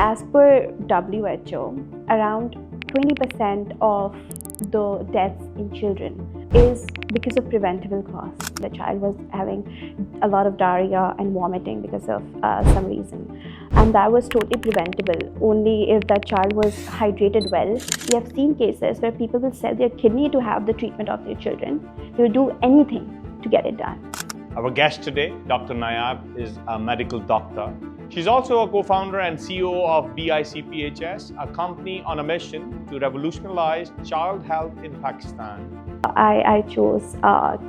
as per WHO, around 20% of the deaths in children is because of preventable cause. The child was having a lot of diarrhea and vomiting because of some reason. And that was totally preventable. Only if that child was hydrated well. We have seen cases where people will sell their kidney to have the treatment of their children. They will do anything to get it done. Our guest today, Dr. Nayab, is a medical doctor. She's also a co-founder and COO of BICPHS, a company on a mission to revolutionize child health in Pakistan. I chose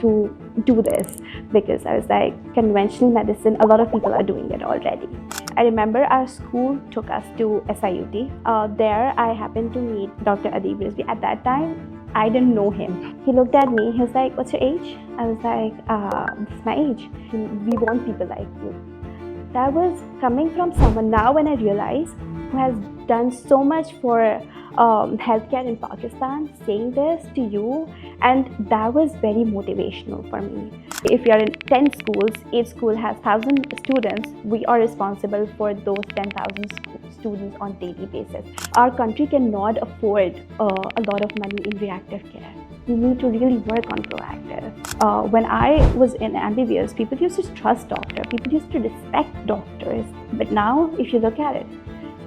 to do this because I was like, conventional medicine, a lot of people are doing it already. I remember our school took us to SIUT. There I happened to meet Dr. Adib Rizvi. At that time, I didn't know him. He looked at me, he was like, "What's your age?" I was like, "This is my age. We want people like you." That was coming from someone, now when I realize, who has done so much for healthcare in Pakistan, saying this to you, and that was very motivational for me. If you are in 10 schools, each school has 1,000 students, we are responsible for those 10,000 students on daily basis. Our country cannot afford a lot of money in reactive care. We need to really work on proactive. When I was in MBBS, people used to trust doctors, people used to respect doctors. But now, if you look at it,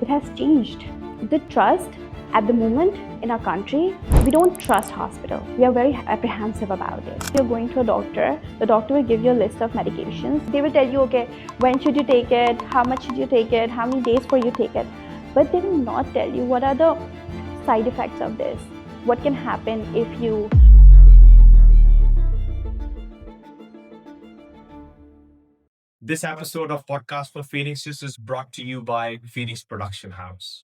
it has changed. The trust at the moment in our country, we don't trust hospital. We are very apprehensive about it. If you're going to a doctor, the doctor will give you a list of medications. They will tell you, okay, when should you take it, how much should you take it, how many days for you take it. But they will not tell you what are the side effects of this. What can happen if you... This episode of Podcast for Phoenixes is brought to you by Phoenix Production House.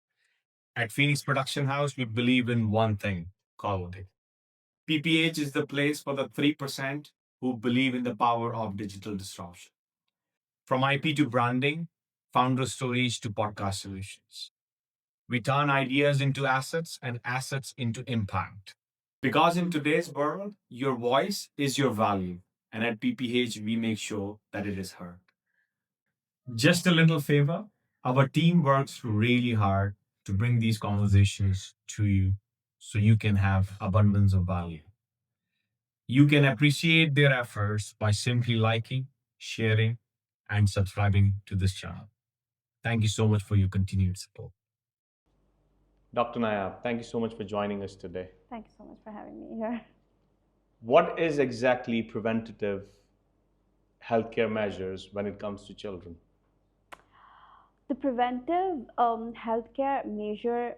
At Phoenix Production House, we believe in one thing, quality. PPH is the place for the 3% who believe in the power of digital disruption. From IP to branding, founder stories to podcast solutions. We turn ideas into assets and assets into impact. Because in today's world, your voice is your value. And at PPH, we make sure that it is heard. Just a little favor, our team works really hard to bring these conversations to you so you can have abundance of value. You can appreciate their efforts by simply liking, sharing, and subscribing to this channel. Thank you so much for your continued support. Dr. Nayab, thank you so much for joining us today. Thank you so much for having me here. What is exactly preventative healthcare measures when it comes to children? The preventive healthcare measure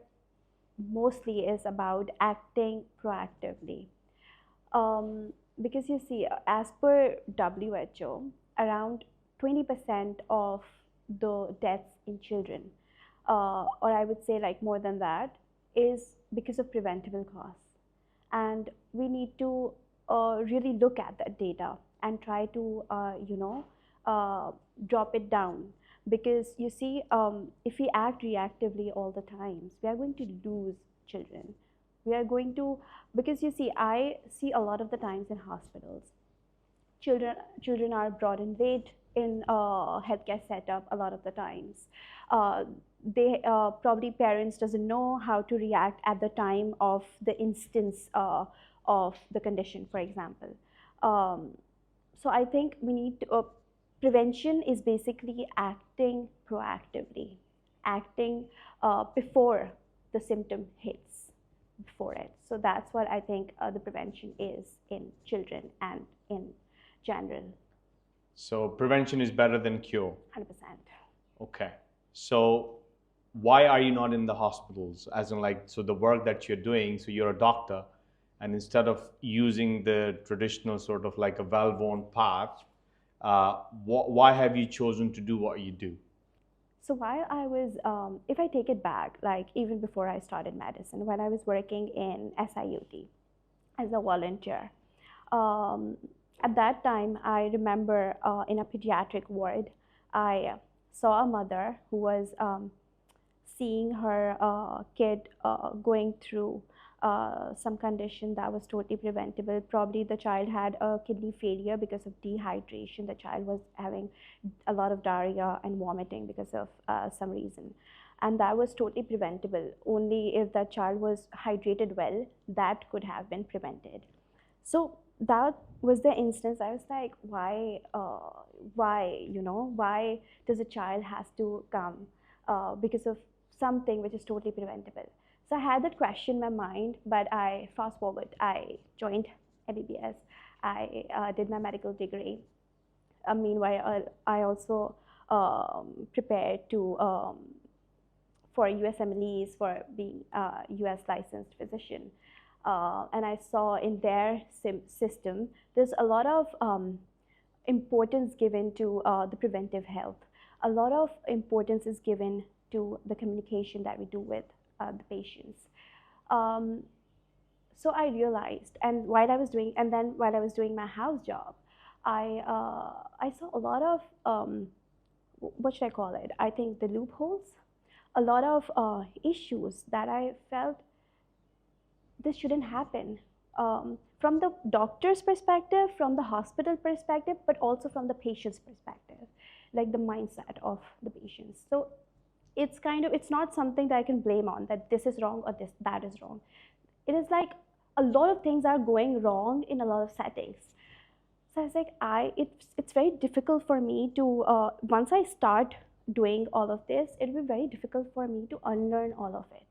mostly is about acting proactively. Because you see, as per WHO, around 20% of the deaths in children, or I would say like more than that, is because of preventable cause. And we need to really look at that data and try to, drop it down. Because you see, if we act reactively all the times, we are going to lose children. We are going to, because you see, I see a lot of the times in hospitals, children are brought in late in healthcare setup a lot of the times. They probably parents doesn't know how to react at the time of the instance of the condition, for example. So I think we need to, prevention is basically acting proactively, acting before the symptom hits, before it. So that's what I think the prevention is in children and in general. So prevention is better than cure. 100%. Okay. So why are you not in the hospitals? As in, like, so the work that you're doing, so you're a doctor, and instead of using the traditional sort of like a well-worn path, why have you chosen to do what you do? So while I was, if I take it back, like even before I started medicine, when I was working in SIUT as a volunteer, at that time, I remember in a pediatric ward, I saw a mother who was seeing her kid going through some condition that was totally preventable. Probably the child had a kidney failure because of dehydration. The child was having a lot of diarrhea and vomiting because of some reason. and that was totally preventable. Only if that child was hydrated well, that could have been prevented. So that was the instance. I was like, why, why does a child has to come because of something which is totally preventable? So I had that question in my mind, but I fast forward. I joined MBBS. I did my medical degree. Meanwhile, I also prepared to for USMLEs for being a US licensed physician. And I saw in their system, there's a lot of importance given to the preventive health. A lot of importance is given to the communication that we do with the patients. Um, so I realized, and while I was doing my house job, I saw a lot of what should I call it? I think the loopholes, a lot of issues that I felt this shouldn't happen. From the doctor's perspective, from the hospital perspective, but also from the patient's perspective, like the mindset of the patients. So it's not something that I can blame on that this is wrong or that is wrong. It is like a lot of things are going wrong in a lot of settings. So I was like, it's very difficult for me to once I start doing all of this, it will be very difficult for me to unlearn all of it.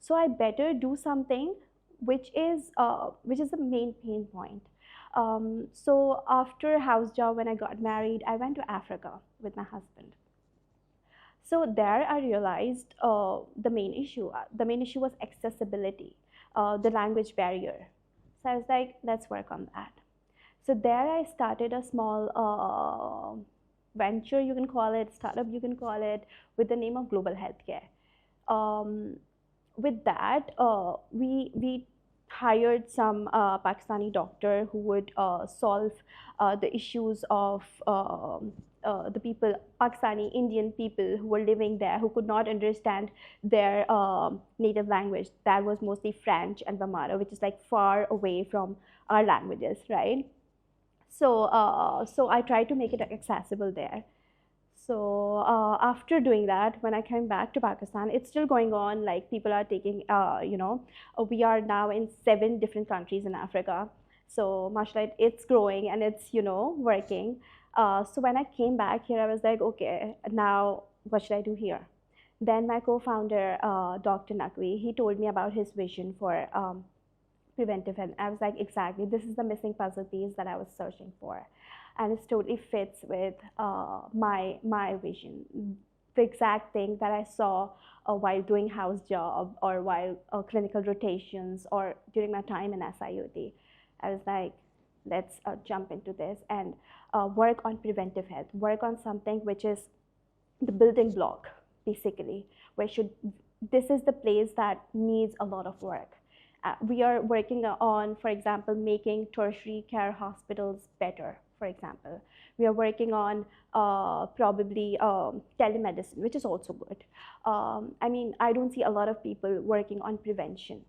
So I better do something which is the main pain point. So after house job, when I got married, I went to Africa with my husband. So there I realized the main issue. The main issue was accessibility, the language barrier. So I was like, let's work on that. So there I started a small venture, you can call it, startup, you can call it, with the name of Global Healthcare. Um, with that, we hired some Pakistani doctor who would solve the issues of the people, Pakistani Indian people who were living there, who could not understand their native language. That was mostly French and Bambara, which is like far away from our languages, right? So I tried to make it accessible there. So after doing that, when I came back to Pakistan, it's still going on. Like people are taking, we are now in 7 different countries in Africa. So mashallah, it's growing and it's working. So when I came back here, I was like, okay, now what should I do here? Then my co-founder, Dr. Nakwi, he told me about his vision for preventive, and I was like, exactly, this is the missing puzzle piece that I was searching for, and it totally fits with my vision. The exact thing that I saw while doing house job or while clinical rotations or during my time in SIUT. I was like, let's jump into this and work on preventive health, work on something which is the building block, basically, where should this is the place that needs a lot of work. We are working on, for example, making tertiary care hospitals better. For example, we are working on probably telemedicine, which is also good. I mean, I don't see a lot of people working on prevention,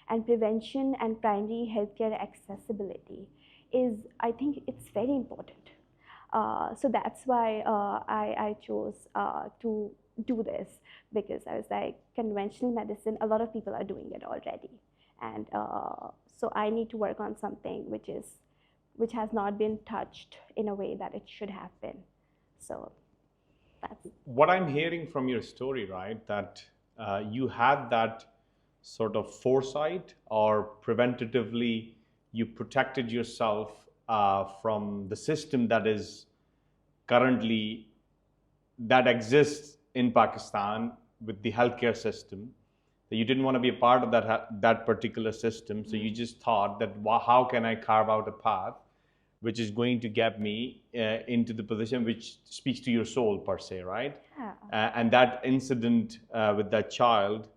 and prevention and primary healthcare accessibility is, I think, it's very important. So that's why I chose to do this, because I was like, conventional medicine, a lot of people are doing it already, and so I need to work on something which has not been touched in a way that it should have been. So that's What I'm hearing from your story, right, that you had that sort of foresight, or preventatively you protected yourself from the system that is currently that exists in Pakistan with the healthcare system. That you didn't want to be a part of that particular system, so you just thought that how can I carve out a path which is going to get me into the position which speaks to your soul per se, right? yeah, And that incident with that child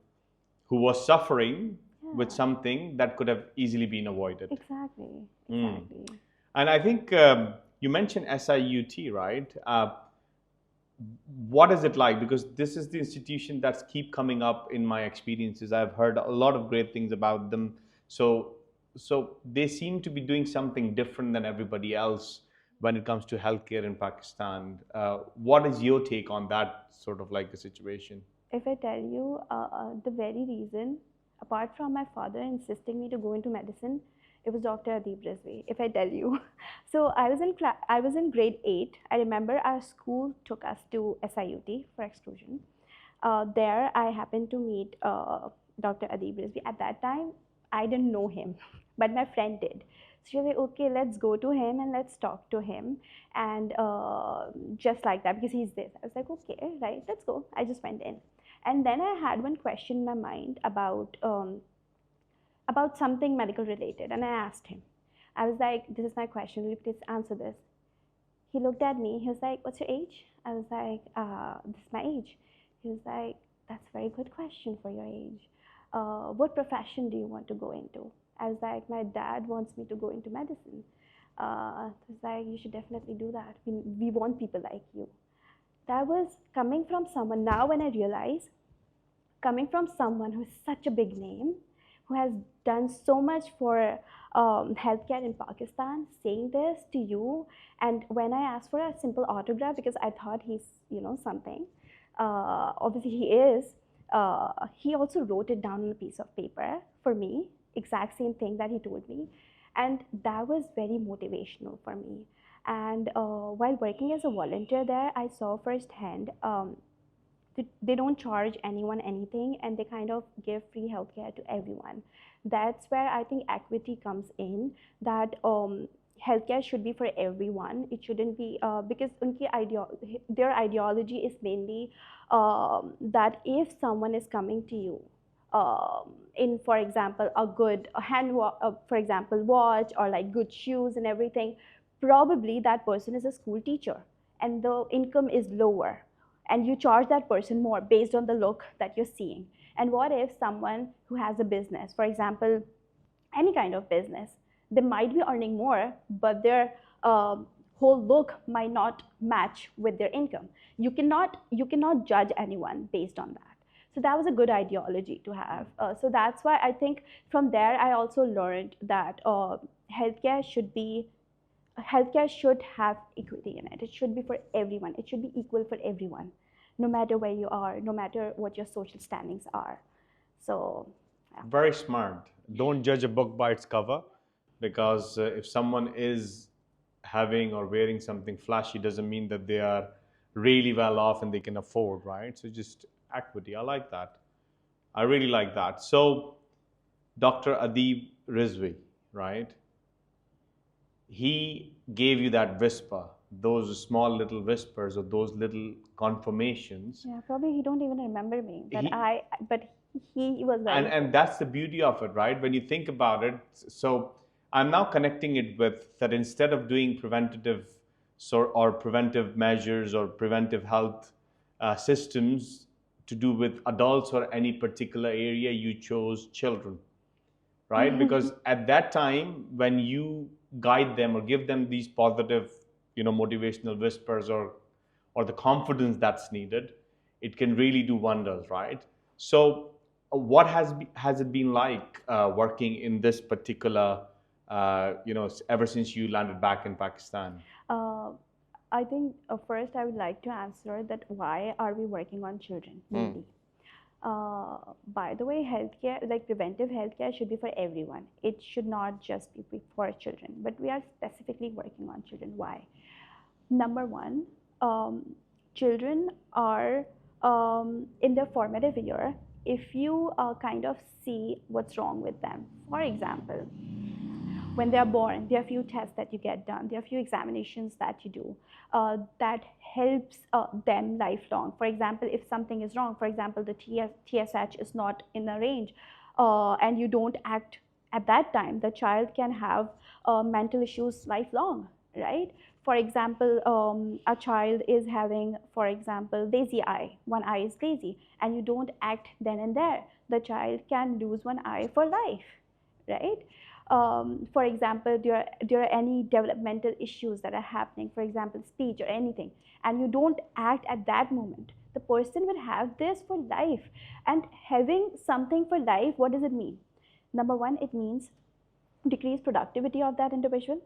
who was suffering with yeah, something that could have easily been avoided. exactly, exactly. And I think you mentioned SIUT, right? What is it like? Because this is the institution that's keep coming up in my experiences. I've heard a lot of great things about them. So they seem to be doing something different than everybody else. when it comes to healthcare in Pakistan. What is your take on that sort of like a situation? If I tell you the very reason, apart from my father insisting me to go into medicine, it was Dr. Adib Rizvi. If I tell you, so I was in grade 8. I remember our school took us to SIUT for excursion. There, I happened to meet Dr. Adib Rizvi. At that time, I didn't know him, but my friend did. So she was like, okay, let's go to him and let's talk to him. And just like that, because he's this. I was like, okay, right, let's go. I just went in. And then I had one question in my mind about something medical related. And I asked him, I was like, this is my question. Will you please answer this? He looked at me. He was like, what's your age? I was like, this is my age. He was like, that's a very good question for your age. What profession do you want to go into? I was like, my dad wants me to go into medicine. He was like, you should definitely do that. We want people like you. That was coming from someone, now when I realize, coming from someone who's such a big name, who has done so much for healthcare in Pakistan, saying this to you. And when I asked for a simple autograph, because I thought he's, something, obviously he is, he also wrote it down on a piece of paper for me, exact same thing that he told me. And that was very motivational for me. And while working as a volunteer there, I saw firsthand they don't charge anyone anything, and they kind of give free healthcare to everyone. That's where I think equity comes in, that healthcare should be for everyone. It shouldn't be because their ideology is mainly that if someone is coming to you in, for example, a good for example, watch, or like good shoes and everything, probably that person is a school teacher and the income is lower, and you charge that person more based on the look that you're seeing. And what if someone who has a business, for example, any kind of business, they might be earning more, but their whole look might not match with their income. You cannot judge anyone based on that. So that was a good ideology to have. So that's why I think from there I also learned that healthcare should be healthcare should have equity in it. It should be for everyone. It should be equal for everyone, no matter where you are, no matter what your social standings are. So, yeah. Very smart. Don't judge a book by its cover, because if someone is having or wearing something flashy, doesn't mean that they are really well off and they can afford, right? So just equity. I like that. I really like that. So Dr. Adib Rizvi, right? He gave you that whisper, those small little whispers or those little confirmations. Yeah, probably he don't even remember me, but He- but he was very and that's the beauty of it, right? When you think about it. So I'm now connecting it with that, instead of doing preventative or preventive measures or preventive health systems to do with adults or any particular area, you chose children, right? Because at that time, when you guide them or give them these positive, motivational whispers, or the confidence that's needed, it can really do wonders, right? So what has it been like working in this particular, ever since you landed back in Pakistan? uh, I think first I would like to answer that why are we working on children mainly. By the way, healthcare, like preventive healthcare, should be for everyone. It should not just be for children, but we are specifically working on children. Why? Number one, children are in their formative year. If you kind of see what's wrong with them, for example, when they're born, there are a few tests that you get done, there are a few examinations that you do that helps them lifelong. For example, if something is wrong, for example, the TSH is not in a range, and you don't act at that time, the child can have mental issues lifelong, right? For example, a child is having, for example, lazy eye, one eye is lazy, and you don't act then and there, the child can lose one eye for life, right? For example, there are any developmental issues that are happening, for example, speech or anything, and you don't act at that moment, the person will have this for life. And having something for life, what does it mean? Number one, it means decreased productivity of that individual.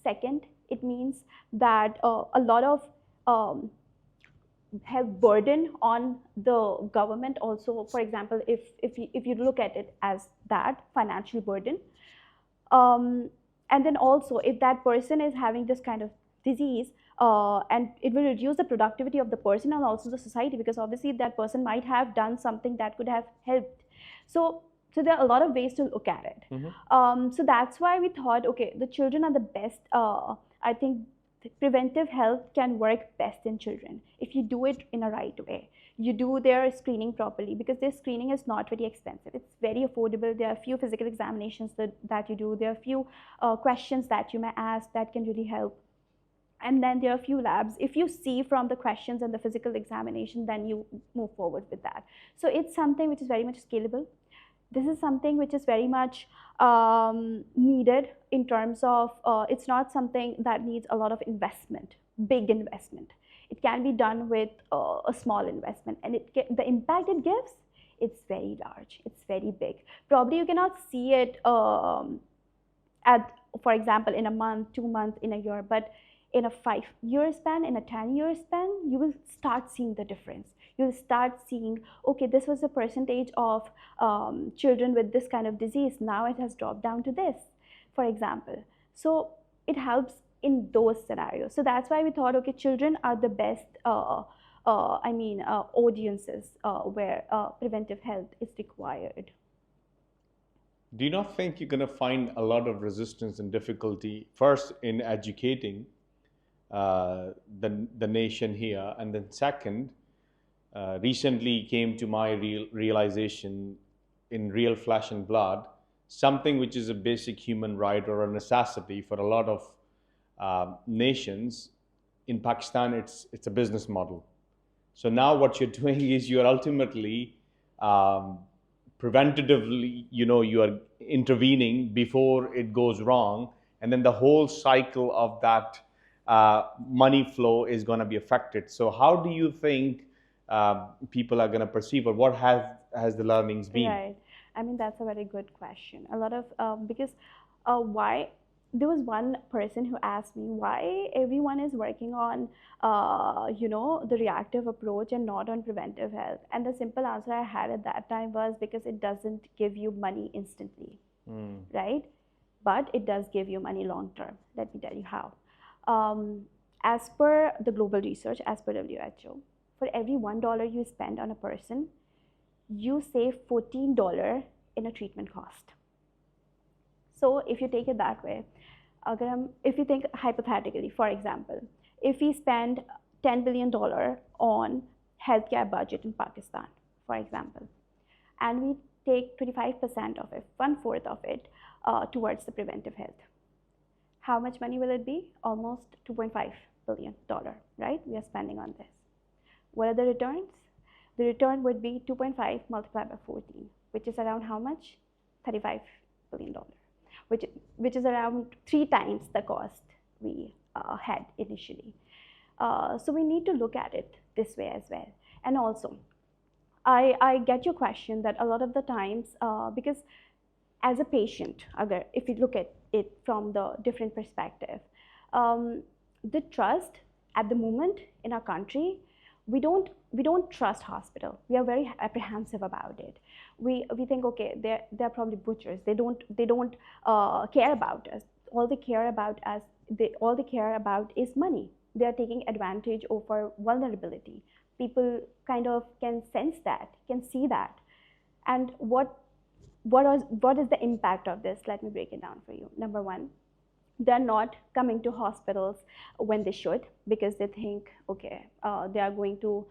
Second, It means that a lot of health burden on the government also. For example, if you look at it as that financial burden, um, and then also if that person is having this kind of disease, and it will reduce the productivity of the person and also the society, because obviously that person might have done something that could have helped. So there are a lot of ways to look at it. So that's why we thought, okay, the children are the best. I think preventive health can work best in children if you do it in a right way. You do their screening properly, because their screening is not very expensive. It's very affordable. There are a few physical examinations that you do. There are a few questions that you may ask that can really help. And then there are a few labs. If you see from the questions and the physical examination, then you move forward with that. So it's something which is very much scalable. This is something which is very much needed in terms of, it's not something that needs a lot of investment, big investment. It can be done with a small investment, and the impact it gives, it's very large, it's very big. Probably you cannot see it at, for example, in a month, 2 months, in a year, but in a 5-year span, in a 10-year span, you will start seeing the difference. You'll start seeing, okay, this was the percentage of children with this kind of disease. Now it has dropped down to this, for example. So it helps in those scenarios. So that's why we thought, okay, children are the best audiences where preventive health is required. Do you not think you're going to find a lot of resistance and difficulty first in educating the nation here, and then second, recently came to my realization in real flesh and blood, something which is a basic human right or a necessity for a lot of nations. In Pakistan, it's a business model. So now what you're doing is you're ultimately preventatively, you are intervening before it goes wrong, and then the whole cycle of that money flow is going to be affected. So how do you think people are going to perceive, or what has the learnings been? Right. I mean, that's a very good question. A lot of because why, there was one person who asked me why everyone is working on the reactive approach and not on preventive health. And the simple answer I had at that time was because it doesn't give you money instantly, right? But it does give you money long term. Let me tell you how. As per the global research, as per WHO, for every $1 you spend on a person, you save $14 in a treatment cost. So if you take it that way, if you think hypothetically, for example, if we spend $10 billion on healthcare budget in Pakistan, for example, and we take 25% of it, 1/4 of it, towards the preventive health, how much money will it be? Almost $2.5 billion, right? We are spending on this. What are the returns? The return would be 2.5 multiplied by 14, which is around how much? $35 billion, which is around 3 times the cost we had initially. So we need to look at it this way as well. And also, I get your question that a lot of the times, because as a patient, if you look at it from the different perspective, the trust at the moment in our country, we don't trust hospital. We are very apprehensive about it. We think, okay, they're probably butchers. They don't care about us. All they care about is money. They are taking advantage of our vulnerability. People kind of can sense that, can see that. And what is the impact of this? Let me break it down for you. Number one, they're not coming to hospitals when they should, because they think, okay, they are going to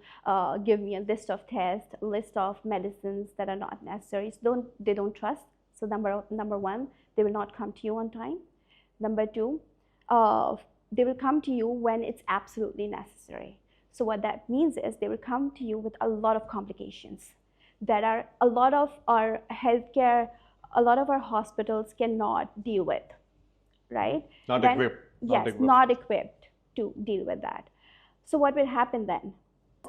give me a list of tests, a list of medicines that are not necessary. So they don't trust. So number one, they will not come to you on time. Number two, they will come to you when it's absolutely necessary. So what that means is they will come to you with a lot of complications that are a lot of our healthcare, a lot of our hospitals cannot deal with. Right? Not equipped to deal with that. So what will happen then?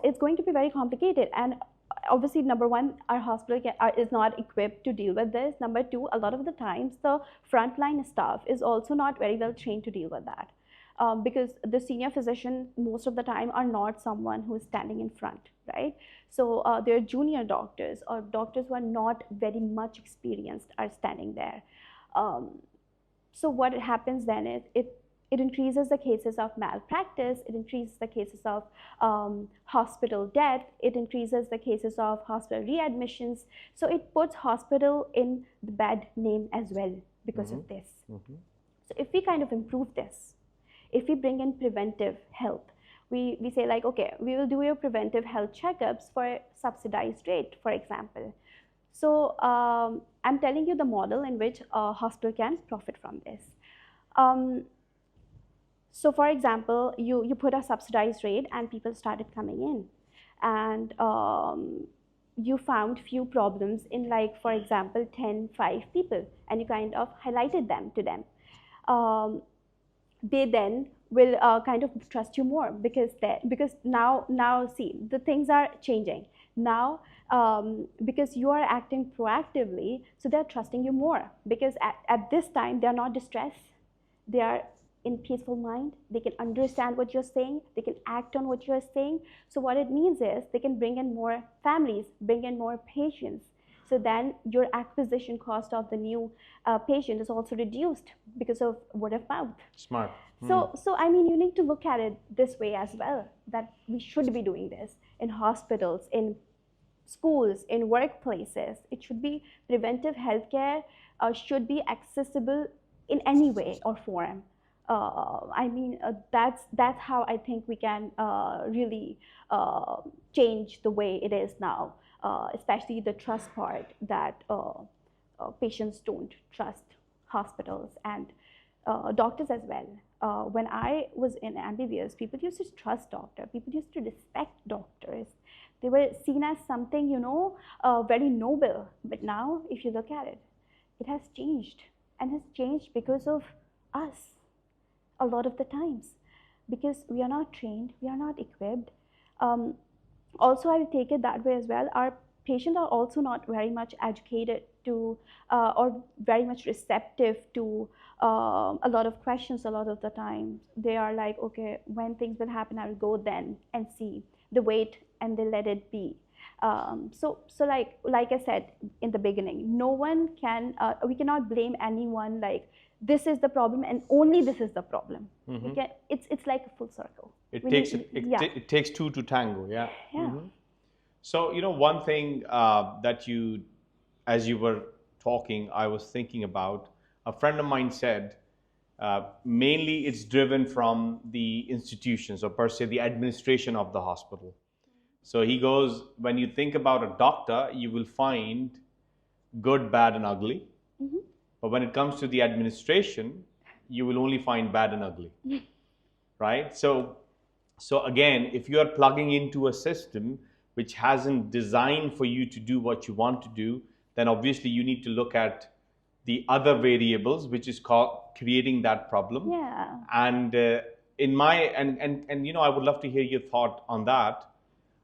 It's going to be very complicated, and obviously, number one, our hospital is not equipped to deal with this. Number two, a lot of the times the frontline staff is also not very well trained to deal with that. because the senior physician most of the time are not someone who is standing in front, right? So their junior doctors or doctors who are not very much experienced are standing there. Um, so what happens then is it increases the cases of malpractice, it increases the cases of hospital death, it increases the cases of hospital readmissions. So it puts hospital in the bad name as well because of this. So if we kind of improve this, if we bring in preventive health, we say like, okay, we will do your preventive health checkups for subsidized rate, for example. So I'm telling you the model in which a hospital can profit from this. So for example, you put a subsidized rate and people started coming in, and you found few problems in, like, for example, 5 people, and you kind of highlighted them to them. They then will kind of trust you more because now see, the things are changing now, because you are acting proactively, so they're trusting you more because at this time they're not distressed, they are in peaceful mind, they can understand what you're saying, they can act on what you're saying. So what it means is they can bring in more families, bring in more patients. So then your acquisition cost of the new patient is also reduced because of word of mouth. Smart. So I mean, you need to look at it this way as well, that we should be doing this in hospitals, in schools, in workplaces. It should be preventive healthcare, should be accessible in any way or form. I mean, that's how I think we can really change the way it is now, especially the trust part, that patients don't trust hospitals and doctors as well. When I was in MBBS, people used to trust doctor. People used to respect doctors. They were seen as something, very noble. But now, if you look at it, it has changed, and has changed because of us a lot of the times, because we are not trained, we are not equipped. Also, I will take it that way as well. Our patients are also not very much educated to or very much receptive to a lot of questions. A lot of the time they are like, okay, when things will happen, I will go then and see. They wait and they let it be. So like I said in the beginning, no one can, we cannot blame anyone like this is the problem and only this is the problem. We can, it's like a full circle. It We takes need- it, yeah. it takes two to tango. Yeah. Yeah. So, one thing that as you were talking, I was thinking about, a friend of mine said, mainly it's driven from the institutions, or per se the administration of the hospital. So he goes, when you think about a doctor, you will find good, bad, and ugly. But when it comes to the administration, you will only find bad and ugly. Right? So again, if you are plugging into a system which hasn't designed for you to do what you want to do, then obviously you need to look at the other variables, which is called creating that problem. Yeah. And in my and I would love to hear your thought on that.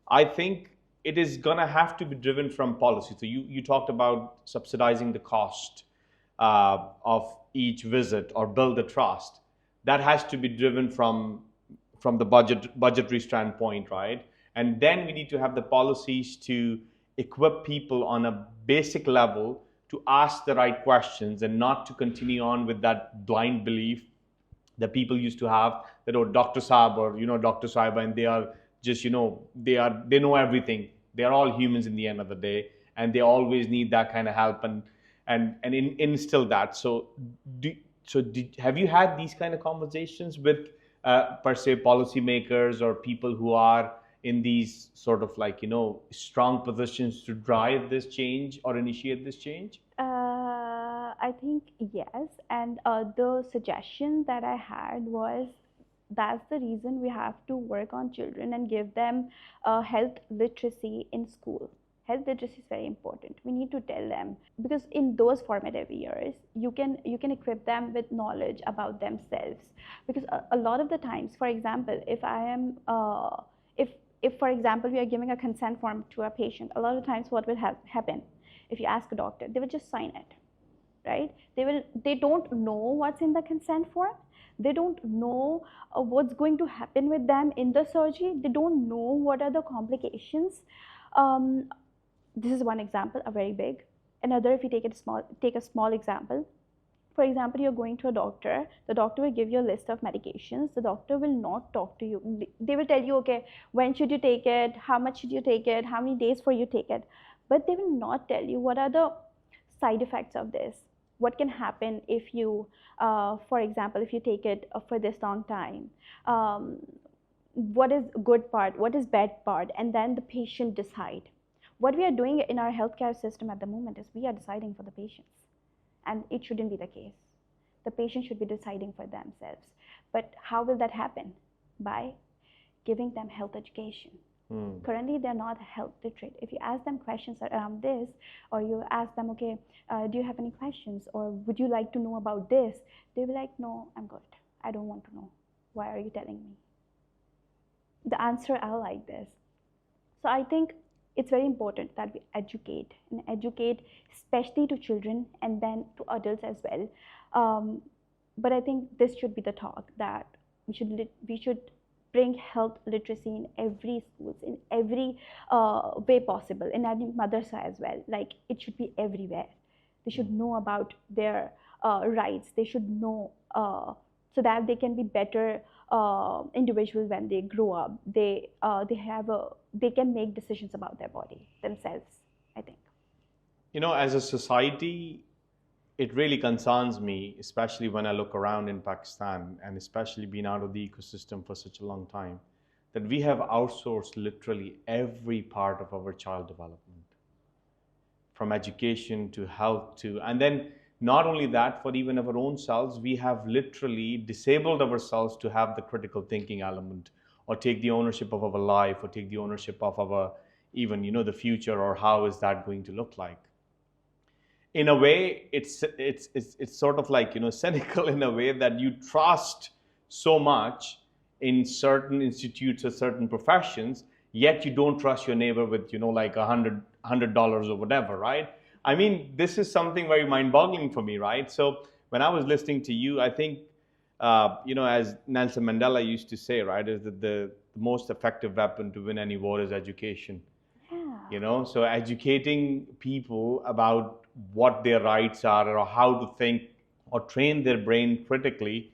I think it is going to have to be driven from policy. So you talked about subsidizing the cost of each visit or build the trust. That has to be driven from the budgetary standpoint, right? And then we need to have the policies to equip people on a basic level to ask the right questions and not to continue on with that blind belief that people used to have, that, oh, Dr. Saab or Dr. Saiba, and they are just they know everything. They are all humans in the end of the day, and they always need that kind of help and instill that. So have you had these kind of conversations with per se policymakers or people who are in these sort of like strong positions to drive this change or initiate this change? I think yes, and the suggestion that I had was that's the reason we have to work on children and give them health literacy in school. Health literacy is very important. We need to tell them, because in those formative years you can equip them with knowledge about themselves. Because a lot of the times, for example, if I am if for example we are giving a consent form to a patient, a lot of times what will happen, if you ask a doctor, they will just sign it, right? They don't know what's in the consent form. They don't know what's going to happen with them in the surgery. They don't know what are the complications. um, this is one example, a very big. Another, if you take a small example, for example, you're going to a doctor, the doctor will give you a list of medications. The doctor will not talk to you. They will tell you, okay, when should you take it, how much should you take it, how many days for you take it, but they will not tell you what are the side effects of this, what can happen if you, for example, if you take it for this long time, um, what is good part, what is bad part, and then the patient decide. What we are doing in our healthcare system at the moment is we are deciding for the patients, and it shouldn't be the case. The patient should be deciding for themselves. But how will that happen? By giving them health education. Currently, they're not health literate. If you ask them questions around this, or you ask them, okay, do you have any questions, or would you like to know about this? They'll be like, no, I'm good. I don't want to know. Why are you telling me? The answer are like this. So I think it's very important that we educate, and educate especially to children and then to adults as well. But I think this should be the talk, that we should bring health literacy in every schools, in every way possible, in any madrasa as well. Like, it should be everywhere. They should know about their rights. They should know, so that they can be better individuals when they grow up. They can make decisions about their body themselves, I think. As a society, it really concerns me, especially when I look around in Pakistan and especially being out of the ecosystem for such a long time, that we have outsourced literally every part of our child development, from education to health to, and then not only that, for even our own selves, we have literally disabled ourselves to have the critical thinking element, or take the ownership of our life, or take the ownership of our, even, the future, or how is that going to look like. In a way, it's sort of like, cynical, in a way that you trust so much in certain institutes or certain professions, yet you don't trust your neighbor with, like $100 or whatever, right? I mean, this is something very mind-boggling for me, right? So when I was listening to you, I think, as Nelson Mandela used to say, right, is that the most effective weapon to win any war is education. Yeah. So educating people about what their rights are, or how to think, or train their brain critically,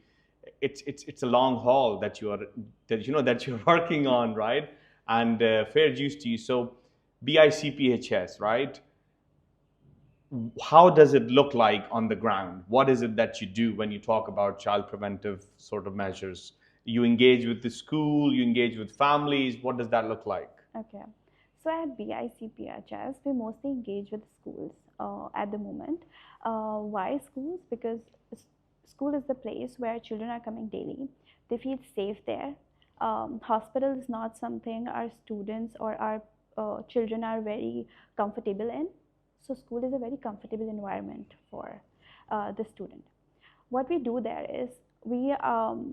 it's a long haul that you're working on, right? And fair dues to you. So BICPHS, right? How does it look like on the ground? What is it that you do when you talk about child preventive sort of measures? You engage with the school, you engage with families. What does that look like? Okay. So at BICPHS, we mostly engage with schools at the moment. Why schools? Because school is the place where children are coming daily. They feel safe there. Hospital is not something our students or our children are very comfortable in. So school is a very comfortable environment for the student. What we do there is we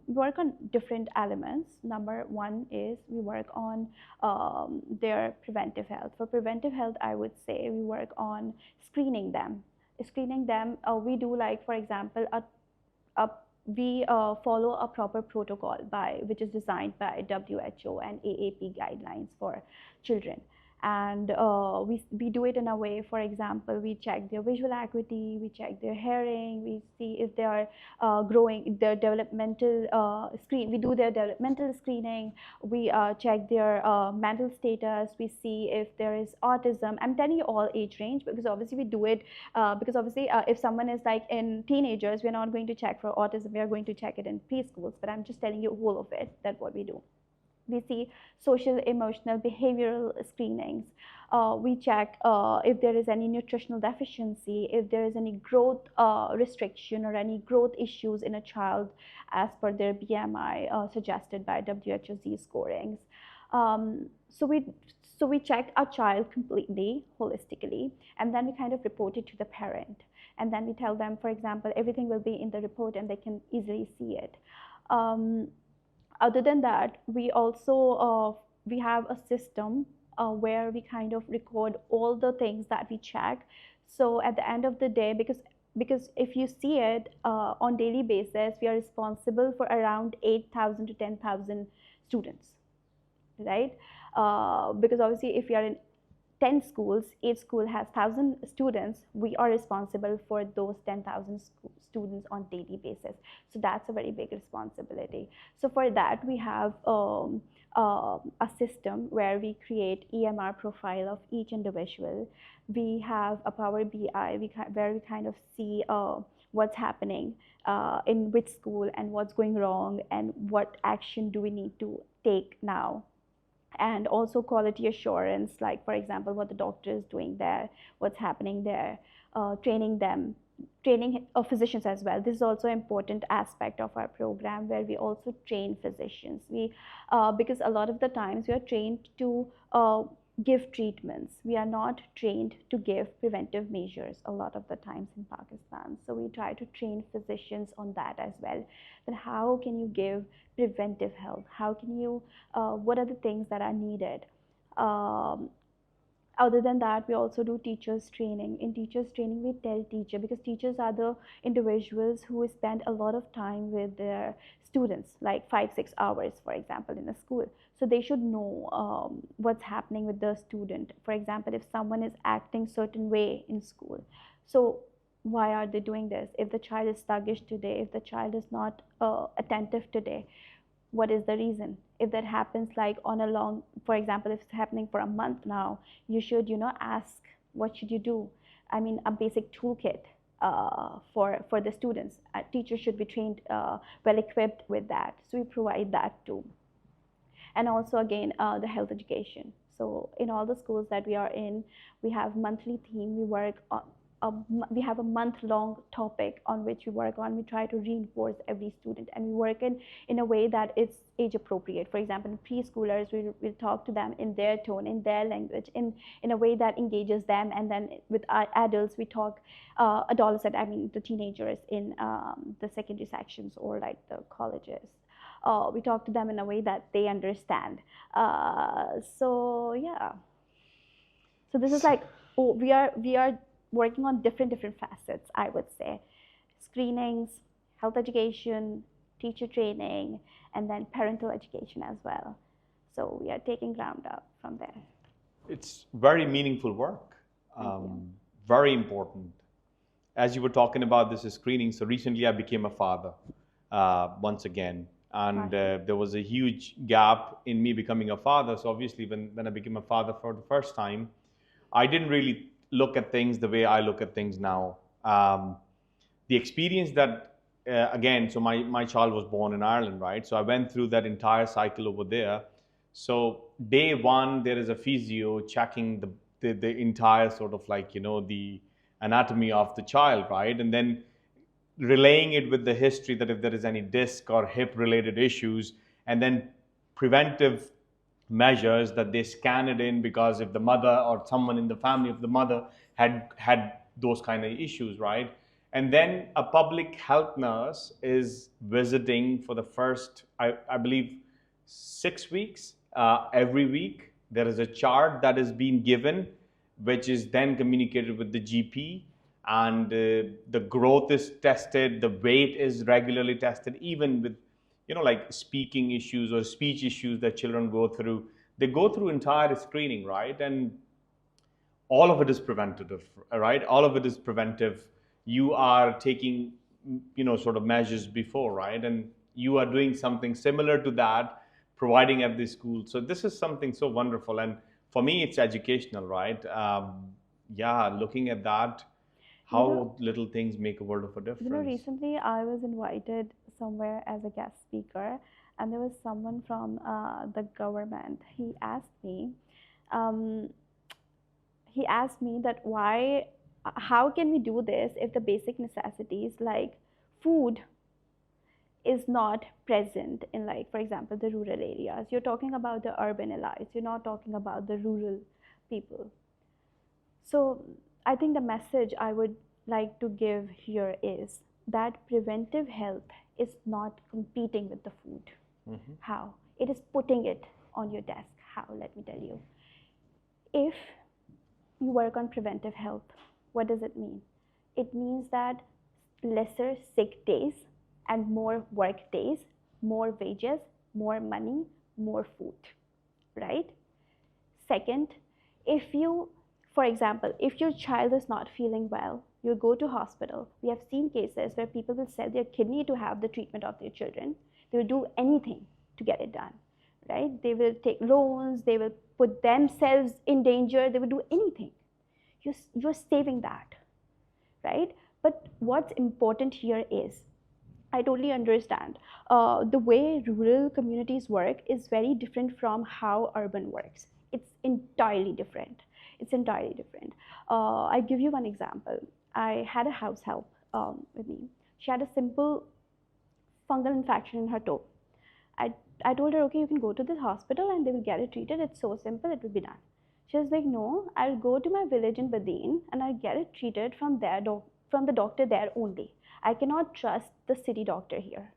work on different elements. Number one is we work on their preventive health. For preventive health, I would say we work on screening them. Screening them, we do, like, for example, a we follow a proper protocol which is designed by WHO and AAP guidelines for children. And we do it in a way, for example, we check their visual acuity, we check their hearing, we see if they are growing, their developmental we do their developmental screening, we check their mental status, we see if there is autism. I'm telling you all age range, because obviously we do it because obviously if someone is like in teenagers, we're not going to check for autism, we are going to check it in preschools, but I'm just telling you all of it, that what we do. We see social, emotional, behavioral screenings. We check if there is any nutritional deficiency, if there is any growth restriction or any growth issues in a child as per their BMI suggested by WHO Z-scorings. So we check a child completely, holistically, and then we kind of report it to the parent. And then we tell them, for example, everything will be in the report and they can easily see it. Other than that, we also we have a system where we kind of record all the things that we check. So at the end of the day, because because if you see it on daily basis, we are responsible for around 8,000 to 10,000 students, right? Because obviously, if you are in 10 schools, each school has 1,000 students, we are responsible for those 10,000 students on daily basis. So that's a very big responsibility. So for that, we have a system where we create EMR profile of each individual. We have a Power BI where we kind of see what's happening in which school and what's going wrong and what action do we need to take now. And also quality assurance, like for example what the doctor is doing there, what's happening there, training them, training of physicians as well. This is also an important aspect of our program where we also train physicians. We because a lot of the times we are trained to give treatments, we are not trained to give preventive measures a lot of the times in Pakistan. So we try to train physicians on that as well, that how can you give preventive health, how can you what are the things that are needed. um, Other than that, we also do teachers training. In teachers training, we tell teacher, because teachers are the individuals who spend a lot of time with their students, like 5-6 hours for example in a school. So they should know what's happening with the student. For example, if someone is acting certain way in school, so why are they doing this? If the child is sluggish today, if the child is not attentive today, what is the reason? If that happens like on a long, for example, if it's happening for a month now, you should ask what should you do. I mean, a basic toolkit for the students. A teacher should be trained, well equipped with that, so we provide that too. And also again, the health education. So in all the schools that we are in, we have monthly theme. We work on we have a month-long topic on which we work on. We try to reinforce every student, and we work in a way that it's age appropriate. For example, in preschoolers, we talk to them in their tone, in their language, in a way that engages them. And then with adults, we talk adolescent, I mean the teenagers in the secondary sections or like the colleges. We talk to them in a way that they understand. So yeah. So this is like, oh, we are working on different facets, I would say. Screenings, health education, teacher training, and then parental education as well. So we are taking ground up from there. It's very meaningful work, very important. As you were talking about this screening, so recently I became a father once again, and there was a huge gap in me becoming a father. So obviously, when I became a father for the first time, I didn't really look at things the way I look at things now. The experience that, again, so my child was born in Ireland, right? So I went through that entire cycle over there. So day one, there is a physio checking the entire sort of like, the anatomy of the child, right? And then relaying it with the history that if there is any disc or hip related issues, and then preventive measures that they scan it in, because if the mother or someone in the family of the mother had those kind of issues, right? And then a public health nurse is visiting for the first, I believe, 6 weeks. Every week there is a chart that is being given, which is then communicated with the GP, and the growth is tested, the weight is regularly tested, even with like speaking issues or speech issues that children go through. They go through entire screening, right? And all of it is preventative, right? All of it is preventive. You are taking sort of measures before, right? And you are doing something similar to that, providing at the school. So this is something so wonderful, and for me it's educational, right? Yeah, looking at that, how little things make a world of a difference. Recently I was invited somewhere as a guest speaker, and there was someone from the government. Um, he asked me that how can we do this if the basic necessities like food is not present in, like, for example, the rural areas. You're talking about the urban elites, you're not talking about the rural people. So I think the message I would like to give here is that preventive health is not competing with the food. How? It is putting it on your desk. How? Let me tell you. If you work on preventive health, what does it mean? It means that lesser sick days and more work days, more wages, more money, more food, right? Second, if you, for example, if your child is not feeling well, you go to hospital. We have seen cases where people will sell their kidney to have the treatment of their children. They will do anything to get it done, right? They will take loans, they will put themselves in danger, they will do anything. You're saving that, right? But what's important here is, I totally understand. The way rural communities work is very different from how urban works. It's entirely different. It's entirely different. I give you one example. I had a house help with me. She had a simple fungal infection in her toe. I, I told her, okay, you can go to this hospital and they will get it treated. It's so simple, it will be done. She was like, no, I'll go to my village in Badin and I'll get it treated from there, from the doctor there only. I cannot trust the city doctor here.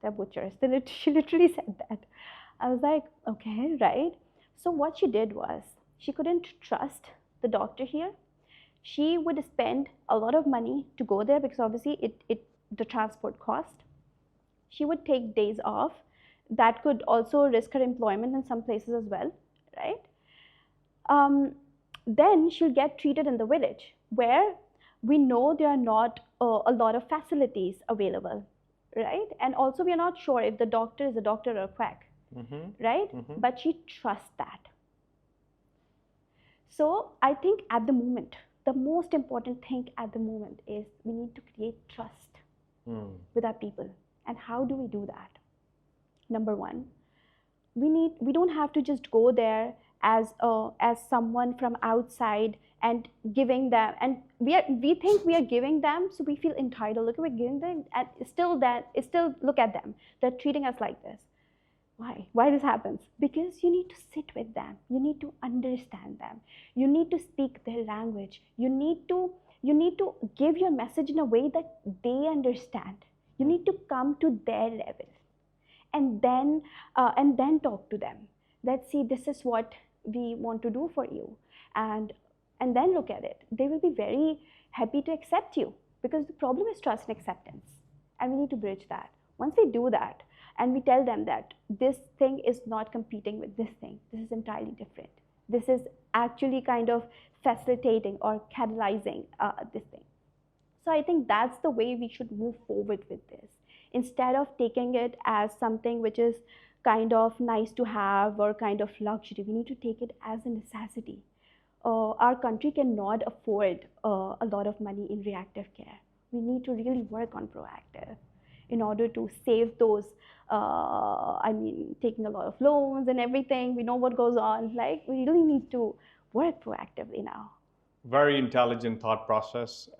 They're butchers. She literally said that. I was like, okay, right. So what she did was, she couldn't trust the doctor here. She would spend a lot of money to go there because obviously the transport cost. She would take days off. That could also risk her employment in some places as well, right? Then she'll get treated in the village where we know there are not a lot of facilities available, right? And also we are not sure if the doctor is a doctor or a quack, right? But she trusts that. So I think at the moment, the most important thing at the moment is we need to create trust with our people. And how do we do that? Number one, we don't have to just go there as someone from outside and giving them, and we think we are giving them, so we feel entitled. Look, we're giving them, and still look at them. They're treating us like this. Why this happens? Because you need to sit with them. You need to understand them. You need to speak their language. You need to give your message in a way that they understand. You need to come to their level, and then talk to them. Let's see, this is what we want to do for you, and then look at it. They will be very happy to accept you, because the problem is trust and acceptance, and we need to bridge that. Once we do that and we tell them that this thing is not competing with this thing, this is entirely different, this is actually kind of facilitating or catalyzing this thing. So I think that's the way we should move forward with this. Instead of taking it as something which is kind of nice to have or kind of luxury, we need to take it as a necessity. Our country cannot afford a lot of money in reactive care. We need to really work on proactive in order to save those, taking a lot of loans and everything. We know what goes on. Like, we really need to work proactively now. Very intelligent thought process.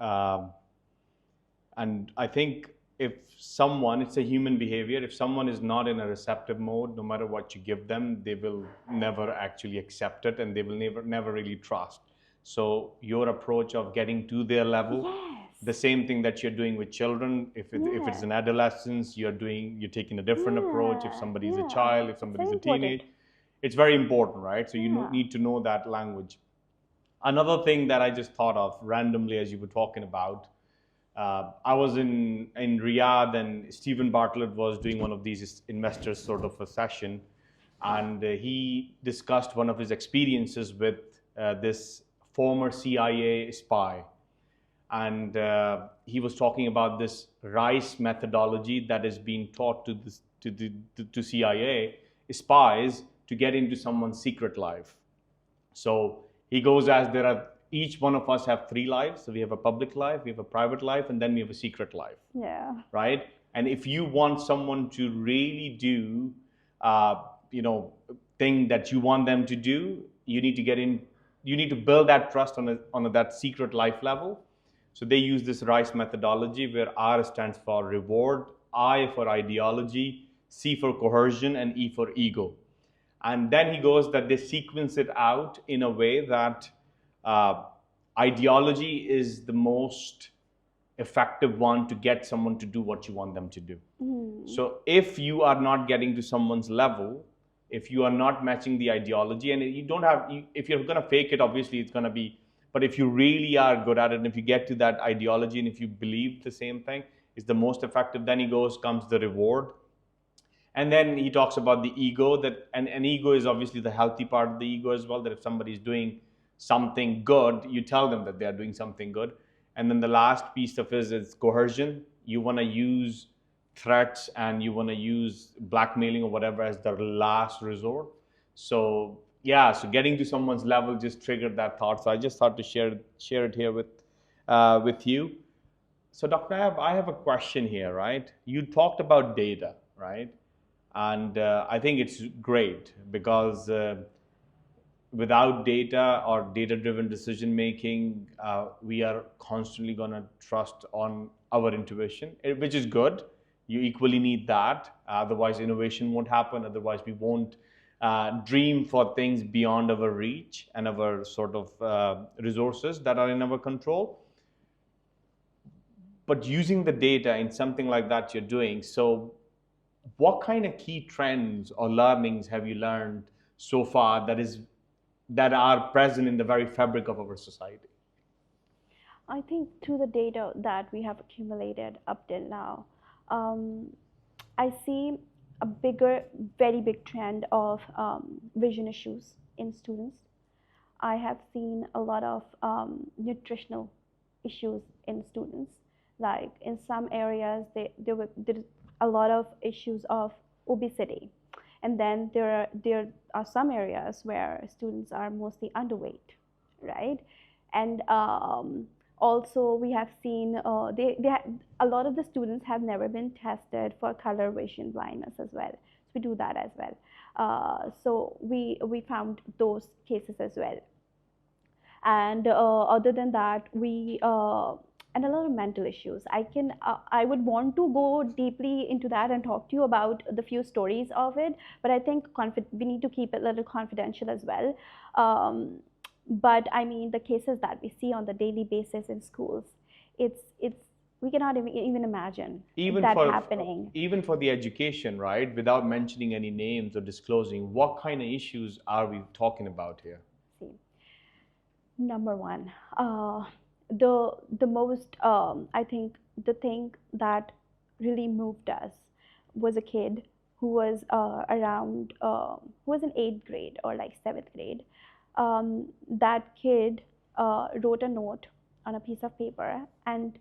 And I think if someone, it's a human behavior, if someone is not in a receptive mode, no matter what you give them, they will never actually accept it, and they will never really trust. So your approach of getting to their level, Yes. the same thing that you're doing with children, if it's an adolescence, you're taking a different approach. If somebody's a child, if somebody's a teenage, it's very important, right? So you need to know that language. Another thing that I just thought of randomly as you were talking about, I was in Riyadh, and Stephen Bartlett was doing one of these investors sort of a session, and he discussed one of his experiences with this former CIA spy, and he was talking about this RICE methodology that is being taught to CIA spies to get into someone's secret life. So he goes as each one of us have 3 lives. So we have a public life, we have a private life, and then we have a secret life. Yeah. Right? And if you want someone to really do, thing that you want them to do, you need to build that trust on that secret life level. So they use this RICE methodology, where R stands for reward, I for ideology, C for coercion, and E for ego. And then he goes that they sequence it out in a way that ideology is the most effective one to get someone to do what you want them to do. So if you are not getting to someone's level, if you are not matching the ideology, and if you're going to fake it, obviously it's going to be But if you really are good at it, and if you get to that ideology, and if you believe the same thing is the most effective, then comes the reward. And then he talks about the ego, that and ego is obviously the healthy part of the ego as well, that if somebody's doing something good, you tell them that they are doing something good. And then the last piece of it is coercion. You want to use threats and you want to use blackmailing or whatever as the last resort. So yeah, so getting to someone's level just triggered that thought. So I just thought to share it here with you. So Dr. Nayab, I have a question here, right? You talked about data, right? And I think it's great because without data or data-driven decision making, we are constantly going to trust on our intuition, which is good. You equally need that. Otherwise, innovation won't happen. Otherwise, we won't dream for things beyond our reach and our sort of resources that are in our control. But using the data in something like that you're doing, so what kind of key trends or learnings have you learned so far that are present in the very fabric of our society? I think through the data that we have accumulated up till now, um, I see a very big trend of vision issues in students. I have seen a lot of nutritional issues in students. Like in some areas, there is a lot of issues of obesity, and then there are some areas where students are mostly underweight, right? And also we have seen a lot of the students have never been tested for color vision blindness as well. So we do that as well. So we found those cases as well. And other than that, we and a lot of mental issues. I would want to go deeply into that and talk to you about the few stories of it, but I think we need to keep it a little confidential as well. But I mean, the cases that we see on the daily basis in schools, it's we cannot even imagine Even that for happening. even for the education, right? Without mentioning any names or disclosing, what kind of issues are we talking about here? See, number one, the most I think the thing that really moved us was a kid who was who was in eighth grade or like seventh grade. That kid wrote a note on a piece of paper and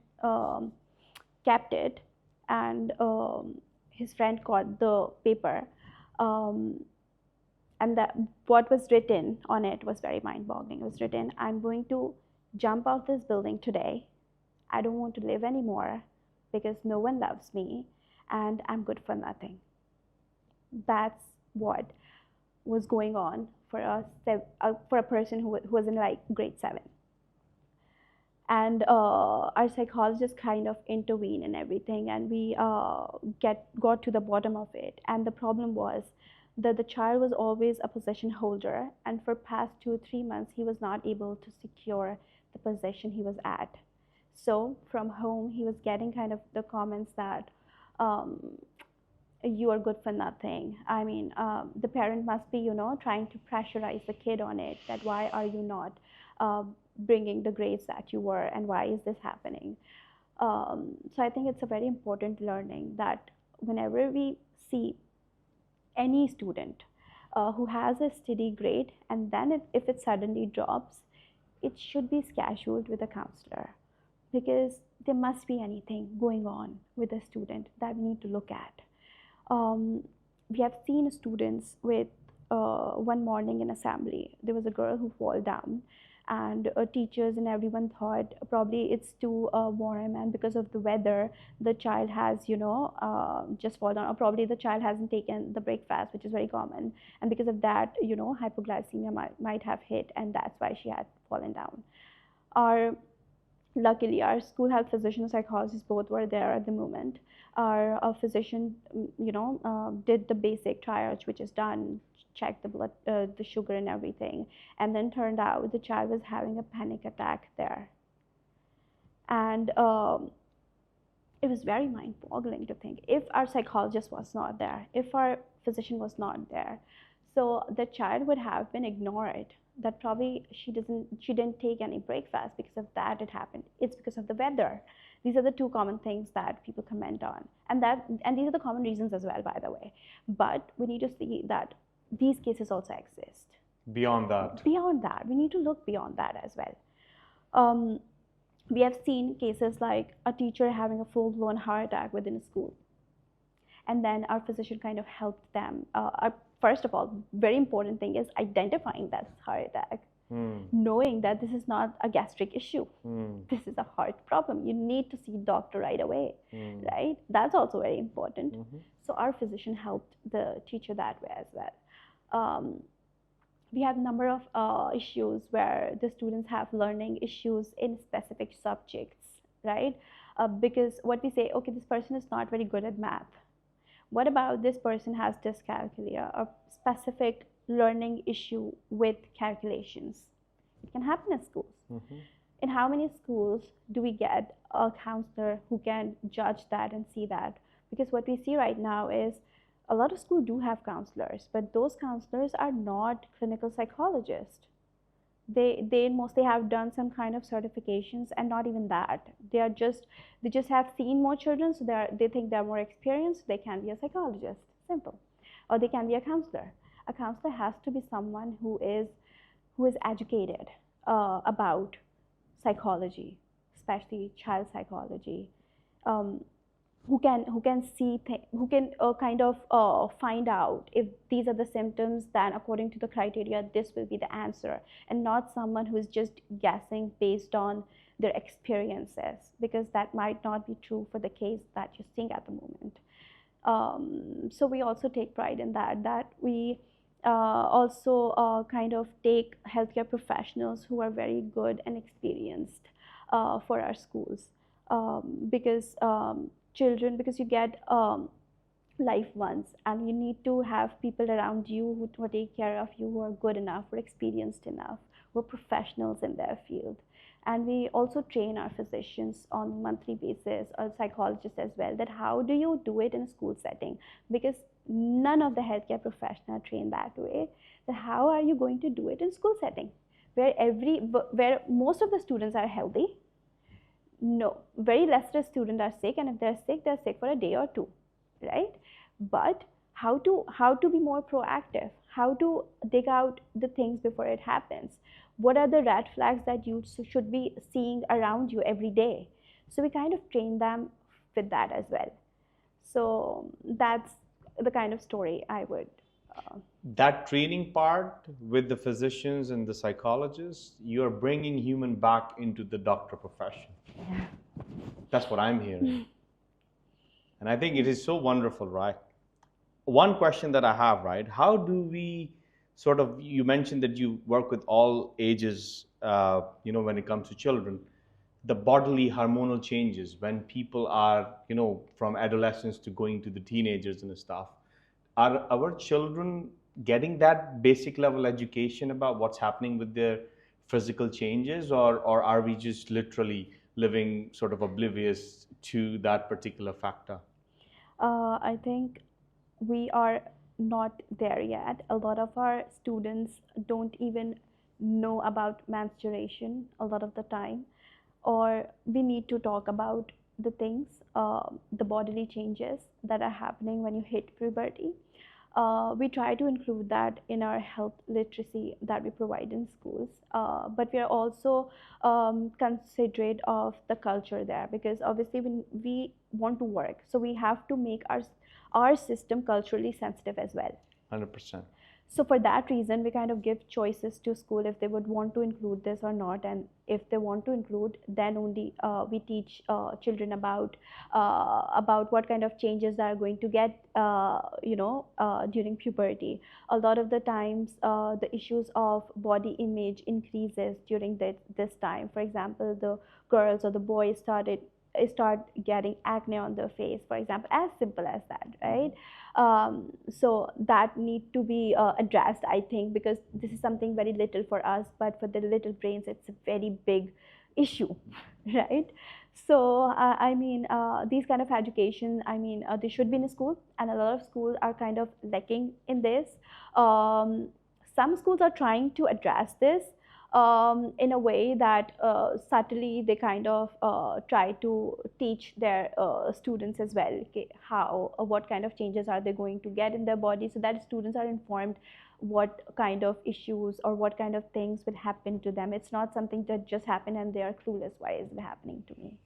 kept it, and his friend got the paper. Um, and that what was written on it was very mind-boggling. It was written, "I'm going to jump out this building today. I don't want to live anymore because no one loves me and I'm good for nothing." That's what was going on for for a person who was in like grade 7. And our psychologist kind of intervened and everything, and we got to the bottom of it. And the problem was that the child was always a possession holder, and for past 2 3 months he was not able to secure the position he was at. So from home he was getting kind of the comments that um, you are good for nothing. I mean, the parent must be, trying to pressurize the kid on it, that why are you not bringing the grades that you were, and why is this happening? So I think it's a very important learning that whenever we see any student who has a steady grade, and then if it suddenly drops, it should be scheduled with a counselor, because there must be anything going on with the student that we need to look at. We have seen students with one morning in assembly, there was a girl who fell down, and teachers and everyone thought probably it's too warm, and because of the weather the child has just fallen down, or probably the child hasn't taken the breakfast, which is very common, and because of that hypoglycemia might have hit, and that's why she had fallen down. Or luckily our school health physician and psychologist both were there at the moment. Our physician did the basic triage, which is done, check the blood, the sugar and everything, and then turned out the child was having a panic attack there. And it was very mind-boggling to think, if our psychologist was not there, if our physician was not there, so the child would have been ignored that probably she didn't take any breakfast, because of that it happened. It's because of the weather. These are the two common things that people comment on, and these are the common reasons as well, by the way. But we need to see that these cases also exist. Beyond that. Beyond that, we need to look beyond that as well. um, we have seen cases like a teacher having a full-blown heart attack within a school, and then our physician kind of helped them. First of all, very important thing is identifying that heart attack, knowing that this is not a gastric issue, this is a heart problem. You need to see doctor right away, right? That's also very important. So our physician helped the teacher that way as well. We have a number of issues where the students have learning issues in specific subjects, right? Because what we say, okay, this person is not very good at math. What about this person has dyscalculia, a specific learning issue with calculations? It can happen in schools. In how many schools do we get a counselor who can judge that and see that? Because what we see right now is a lot of schools do have counselors, but those counselors are not clinical psychologists. They mostly have done some kind of certifications, and not even that. They just have seen more children, so they think they're more experienced. They can be a psychologist, simple, or they can be a counselor. A counselor has to be someone who is educated about psychology, especially child psychology, um, who can see who can kind of find out if these are the symptoms, then according to the criteria this will be the answer, and not someone who is just guessing based on their experiences, because that might not be true for the case that you're seeing at the moment. So we also take pride in that we also kind of take healthcare professionals who are very good and experienced for our schools, because children, because you get life once, and you need to have people around you who take care of you, who are good enough, who are experienced enough, who are professionals in their field. And we also train our physicians on monthly basis, or psychologists as well, that how do you do it in a school setting, because none of the healthcare professionals are trained that way. That how are you going to do it in school setting, where most of the students are healthy? No, very less of students are sick, and if they're sick for a day or two, right? But how to be more proactive, how to dig out the things before it happens, what are the red flags that you should be seeing around you every day? So we kind of train them with that as well. So that's the kind of story I would That training part with the physicians and the psychologists, you're bringing human back into the doctor profession. yeah. That's what I'm hearing. And I think it is so wonderful, right? One question that I have, right? How do we sort of, you mentioned that you work with all ages, when it comes to children, the bodily hormonal changes when people are, from adolescence to going to the teenagers and stuff. Are our children getting that basic level education about what's happening with their physical changes, or are we just literally living sort of oblivious to that particular factor? I think we are not there yet. A lot of our students don't even know about menstruation a lot of the time, or we need to talk about the things, the bodily changes that are happening when you hit puberty. We try to include that in our health literacy that we provide in schools, but we are also considerate of the culture there, because obviously when we want to work, so we have to make our system culturally sensitive as well. 100%. So for that reason, we kind of give choices to school if they would want to include this or not, and if they want to include, then only we teach children about what kind of changes they are going to get, during puberty. A lot of the times, the issues of body image increases during this time. For example, the girls or the boys start getting acne on their face, for example, as simple as that, right? So that need to be addressed, I think, because this is something very little for us, but for the little brains it's a very big issue. Right? So I mean, these kind of education, I mean, they should be in school, and a lot of schools are kind of lacking in this. Some schools are trying to address this in a way that subtly they kind of try to teach their students as well, okay, how what kind of changes are they going to get in their body, so that students are informed what kind of issues or what kind of things will happen to them. It's not something that just happened and they are clueless, why is it happening to me,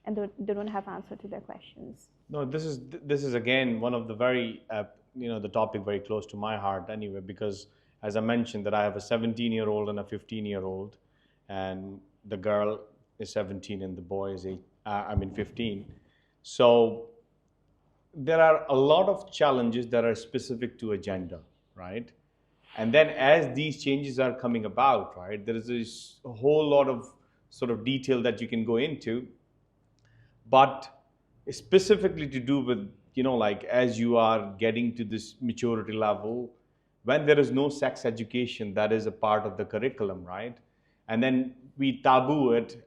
and they don't have answer to their questions. No, this is again one of the very the topic very close to my heart anyway, because as I mentioned that I have a 17-year-old and a 15-year-old, and the girl is 17 and the boy is 15. So there are a lot of challenges that are specific to a gender, right? And then as these changes are coming about, right, there is this whole lot of sort of detail that you can go into, but specifically to do with, like as you are getting to this maturity level, when there is no sex education that is a part of the curriculum, right? And then we taboo it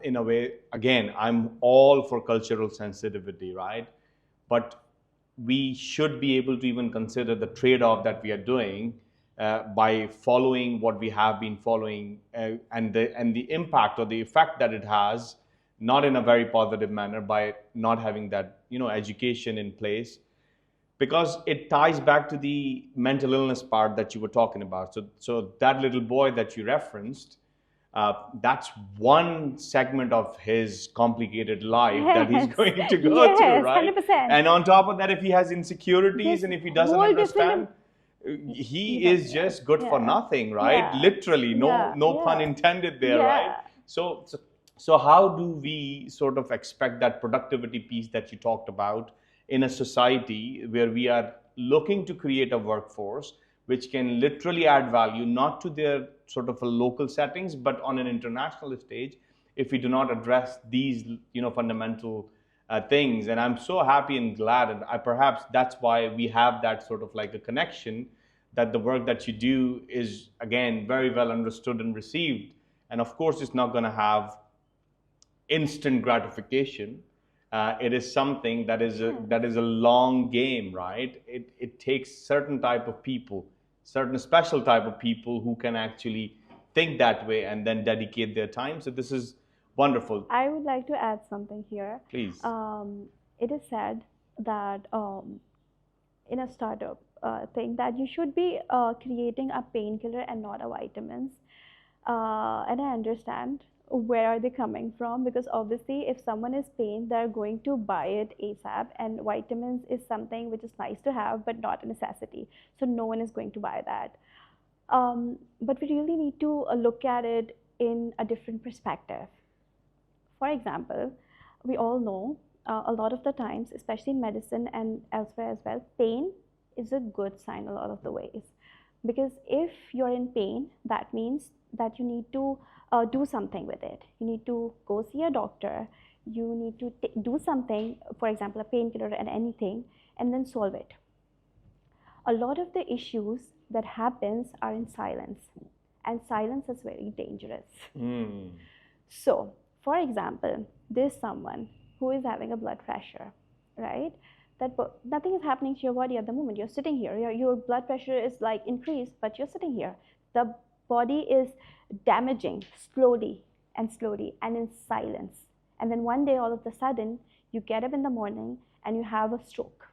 in a way. Again, I'm all for cultural sensitivity, right? But we should be able to even consider the trade-off that we are doing by following what we have been following, and the impact or the effect that it has, not in a very positive manner, by not having that education in place, because it ties back to the mental illness part that you were talking about. So that little boy that you referenced, that's one segment of his complicated life that he's Yes. going to go through, Yes, right? 100%. And on top of that, if he has insecurities This and if he doesn't whole understand, different he is just good for yeah. nothing, right? Yeah. Literally, Yeah. no pun Yeah. intended there, Yeah. right? So how do we sort of expect that productivity piece that you talked about in a society where we are looking to create a workforce which can literally add value, not to their sort of a local settings, but on an international stage, if we do not address these, fundamental things? And I'm so happy and glad, and perhaps that's why we have that sort of like a connection, that the work that you do is again very well understood and received. And of course, it's not going to have instant gratification. It is something that is a long game, right? It takes certain type of people, certain special type of people who can actually think that way and then dedicate their time. So this is wonderful. I would like to add something here. Please. It is said that in a startup thing that you should be creating a painkiller and not a vitamins. And I understand where are they coming from, because obviously if someone is pain, they're going to buy it ASAP, and vitamins is something which is nice to have but not a necessity, so no one is going to buy that. But we really need to look at it in a different perspective. For example, we all know a lot of the times, especially in medicine and elsewhere as well, pain is a good sign a lot of the ways. Because if you're in pain, that means that you need to do something with it. You need to go see a doctor. You need to do something, for example, a painkiller and anything, and then solve it. A lot of the issues that happens are in silence, and silence is very dangerous. So, for example, there's someone who is having a blood pressure, right? That nothing is happening to your body at the moment. You're sitting here. Your blood pressure is like increased, but you're sitting here. The body is damaging slowly and in silence. And then one day, all of a sudden, you get up in the morning and you have a stroke.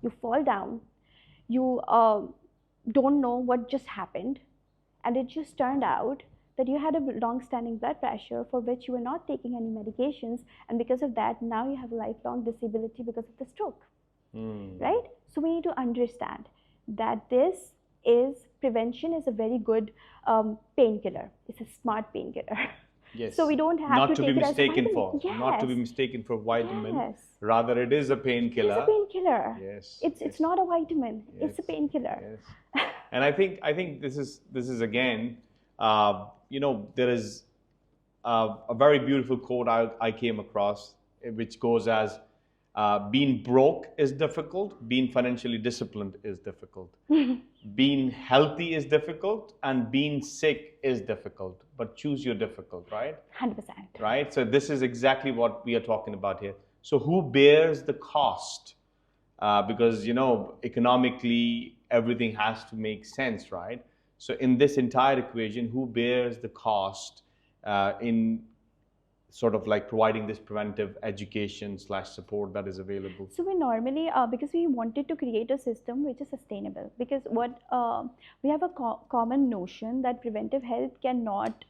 You fall down. You don't know what just happened, and it just turned out that you had a long-standing blood pressure for which you were not taking any medications, and because of that, now you have a lifelong disability because of the stroke. Right? So we need to understand that prevention is a very good painkiller. It's a smart painkiller. Yes. So we don't have not to to take be it as a mistaken vitamin. for, not to be Yes. mistaken for vitamin. Yes. Rather, it is a painkiller. It's a painkiller. Yes. It's not a vitamin. It's a Yes. painkiller. Yes. And I think this is again, there is a very beautiful quote I came across, which goes as, being broke is difficult, being financially disciplined is difficult, being healthy is difficult, and being sick is difficult. But choose your difficult, right? 100%. Right? So this is exactly what we are talking about here. So who bears the cost? Because economically everything has to make sense, right? So in this entire equation, who bears the cost in sort of like providing this preventive education slash support that is available? So we normally, because we wanted to create a system which is sustainable, because what we have a common notion that preventive health cannot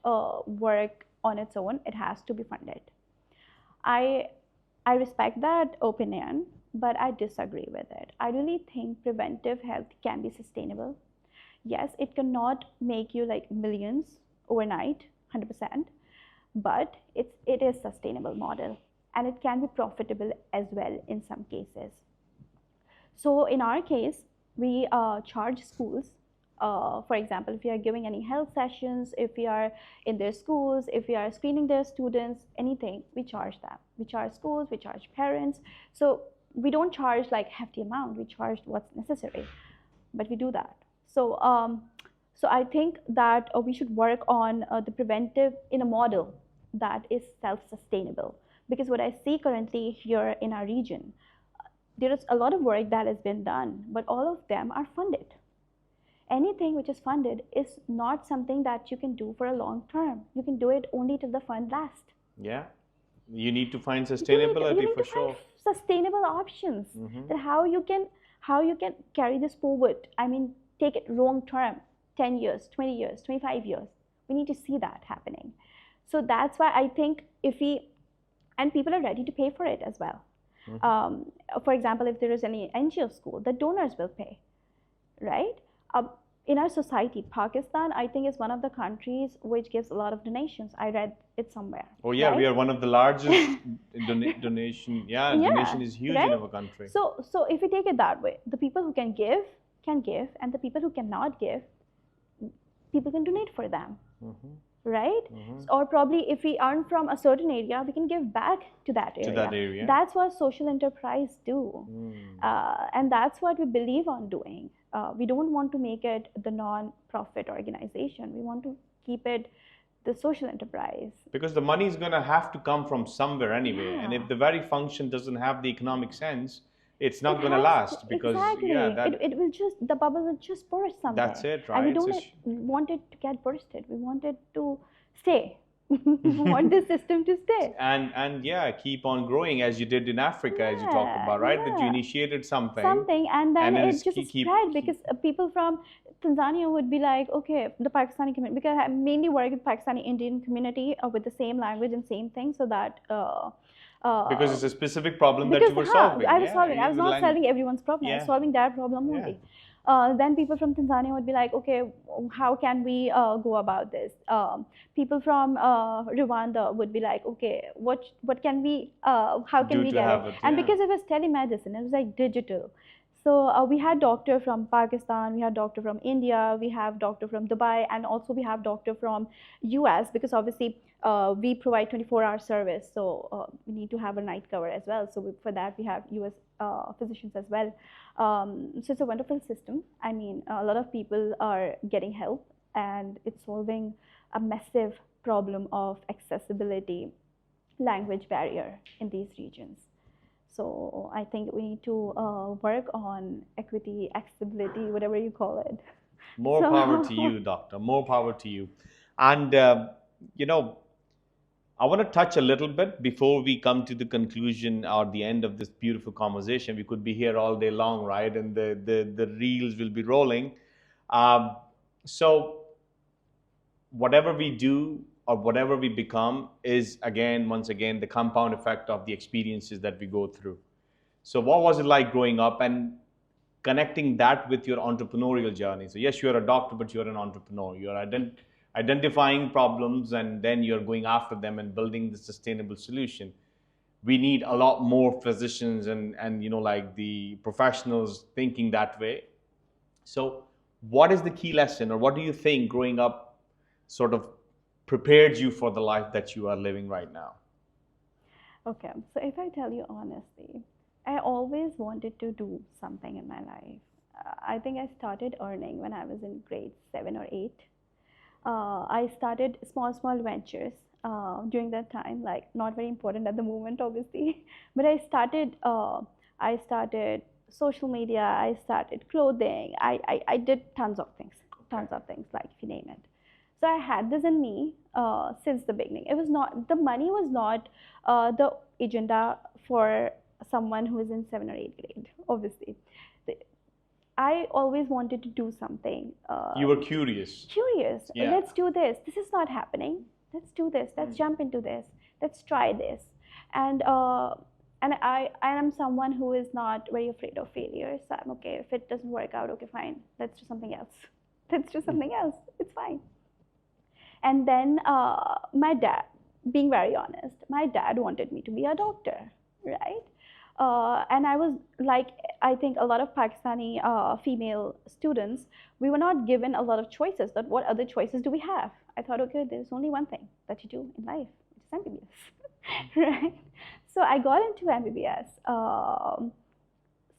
work on its own; it has to be funded. I I respect that opinion, but I disagree with it. I really think preventive health can be sustainable. Yes, it cannot make you like millions overnight, 100%, but it is sustainable model, and it can be profitable as well in some cases. So in our case, we charge schools. For example, if we are giving any health sessions, if we are in their schools, if we are screening their students, anything, we charge them. We charge schools, we charge parents. So we don't charge like hefty amount. We charge what's necessary, but we do that. So I think that we should work on the preventive in a model that is self-sustainable. Because what I see currently here in our region, there is a lot of work that has been done, but all of them are funded. Anything which is funded is not something that you can do for a long term. You can do it only till the fund lasts. Yeah, you need to find You sustainability need for to find sure. sustainable options. Mhm. That how you can carry this forward. I mean, take it long term, 10 years, 20 years, 25 years. We need to see that happening. So that's why I think if we, and people are ready to pay for it as well. For example, if there is any NGO school, the donors will pay, right? In our society, Pakistan, I think, is one of the countries which gives a lot of donations. I read it somewhere. Oh yeah, we right? are one of the largest donation. Yeah, Yeah, donation is huge in right? our country. So if we take it that way, the people who can give, and the people who cannot give, people can donate for them, right? Or probably if we earn from a certain area, we can give back to that area. To that area. That's what social enterprise do, and that's what we believe on doing. We don't want to make it the non-profit organization. We want to keep it the social enterprise. Because the money is going to have to come from somewhere anyway, and Yeah. if the very function doesn't have the economic sense, it's not It going to has last. Because exactly. yeah, that it will just, the bubble will just burst someday. That's it, And we right? don't So want it to get bursted. We want it to stay. We want this system to stay. and yeah, keep on growing as you did in Africa, as you talked about, right? That you Yeah. initiated something. Something, and then And it it's just keep- spread because people from Tanzania would be like, okay, the Pakistani community, because I mainly work with Pakistani Indian community with the same language and same thing, so that because it's a specific problem that because you were solving. I was Yeah, solving. I was the not language- solving everyone's problem. I was Yeah. solving their problem Yeah. only. Then people from Tanzania would be like, okay, how can we go about this? People from Rwanda would be like, okay, what can we, how can Do we to get have it? it, And yeah. because it was telemedicine, it was like digital. So we had doctor from Pakistan, we had doctor from India, we have doctor from Dubai, and also we have doctor from US, because obviously we provide 24-hour service, so we need to have a night cover as well. So for that we have US physicians as well. So it's a wonderful system. I mean, a lot of people are getting help, and it's solving a massive problem of accessibility, language barrier in these regions. So I think we need to work on equity, accessibility, whatever you call it. More So- power to you, doctor. More power to you. And you know, I want to touch a little bit before we come to the conclusion or the end of this beautiful conversation. We could be here all day long, right? And the reels will be rolling. So whatever we do or whatever we become is, again, once again, the compound effect of the experiences that we go through. So what was it like growing up, and connecting that with your entrepreneurial journey? So yes, you're a doctor, but you're an entrepreneur. You're identifying problems, and then you're going after them and building the sustainable solution. We need a lot more physicians and like the professionals thinking that way. So what is the key lesson, or what do you think growing up sort of prepared you for the life that you are living right now? Okay, so if I tell you honestly, I always wanted to do something in my life. I think I started earning when I was in grade 7 or 8. I started small ventures during that time, like not very important at the moment, obviously. But I started social media. I started clothing. I did tons of things, tons of things, like if you name it. So I had this in me since the beginning. It was not, the money was not the agenda for someone who is in 7th or 8th grade, obviously. I always wanted to do something. You were curious. Curious. Yeah. Let's do this. This is not happening. Let's do this. Let's jump into this. Let's try this. And I am someone who is not very afraid of failure. So I'm okay. If it doesn't work out, okay, fine. Let's do something else. Let's do something else. It's fine. And then my dad, being very honest, my dad wanted me to be a doctor, right? And I was like, I think a lot of Pakistani female students, we were not given a lot of choices. That what other choices do we have? I thought, okay, there's only one thing that you do in life, which is MBBS, right? So I got into MBBS.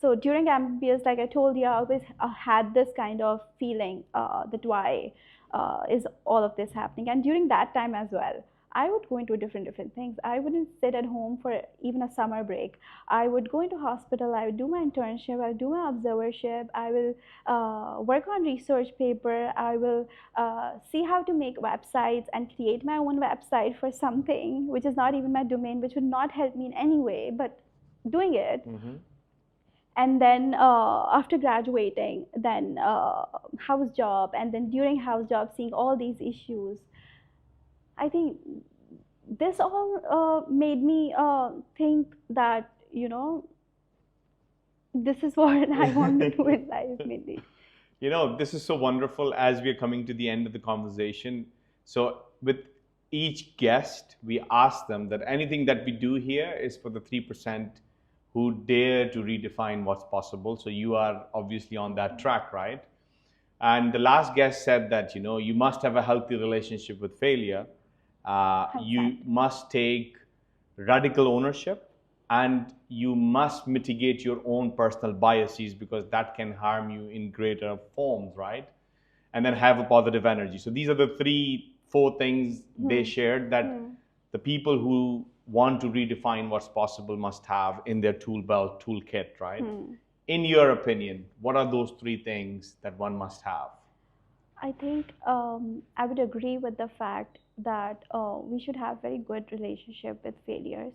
So during MBBS, like I told you, I always had this kind of feeling that why is all of this happening? And during that time as well, I would go into different things. I wouldn't sit at home for even a summer break. I would go into hospital. I would do my internship. I would do my observership. I will work on research paper. I will see how to make websites and create my own website for something which is not even my domain, which would not help me in any way, but doing it. Mm-hmm. And then after graduating, then house job, and then during house job, seeing all these issues. I think this all made me think that, this is what I want to do in life, maybe. This is so wonderful as we are coming to the end of the conversation. So with each guest, we ask them that anything that we do here is for the 3% who dare to redefine what's possible. So you are obviously on that track, right? And the last guest said that, you must have a healthy relationship with failure. You must take radical ownership, and you must mitigate your own personal biases, because that can harm you in greater forms, right? And then have a positive energy. So these are the 3-4 things they shared that the people who want to redefine what's possible must have in their tool belt, toolkit, right? In your opinion, what are those 3 things that one must have? I think I would agree with the fact that we should have very good relationship with failures,